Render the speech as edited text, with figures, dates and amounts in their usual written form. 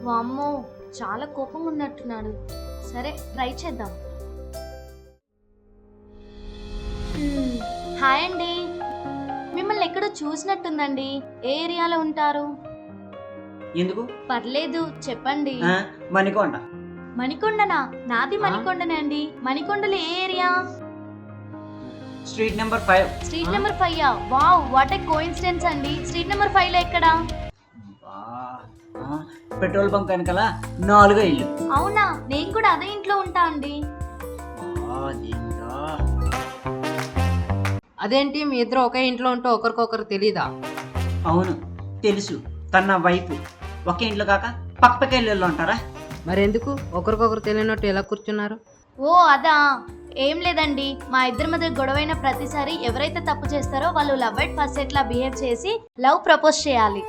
వామ్మో, చాలా కోపంగా ఉన్నట్టున్నాడు. సరే ట్రై చేద్దాం. హాయ్ అండి, మిమ్మల్ని ఎక్కడో చూసినట్టుందండి. ఏ ఏరియాలో ఉంటారు? ఎందుకు? పర్లేదు చెప్పండి. మణికొండ. మణికొండనా? నాది మణికొండనే అండి. మణికొండలో ఏ area? Street number 5. Street number 5. Wow, what a coincidence అండి. స్ట్రీట్ నెంబర్ 5 లో ఎక్కడా? పెట్రోల్ బంక్ వెనకాల 4వ ఇల్లు. అవునా, నేను కూడా అదే ఇంట్లో ఉంటా అండి. అదేంటి మీ ఇద్దరు ఒకే ఇంట్లో ఉంటూ ఒకరికొకరు తెలీదా? అవును తెలుసు, తన వైపు. ఒకే ఇంట్లో కాక పక్క ఇళ్ళు ఉంటారా? మరెందుకు ఒకరికొకరు తెలియనట్టు ఎలా కూర్చున్నారు? ఓ అదా, ఏం లేదండి. మా ఇద్దరి మధ్య గొడవైన ప్రతిసారి ఎవరైతే తప్పు చేస్తారో వాళ్ళు love at first sight law behave చేసి లవ్ ప్రపోజ్ చేయాలి.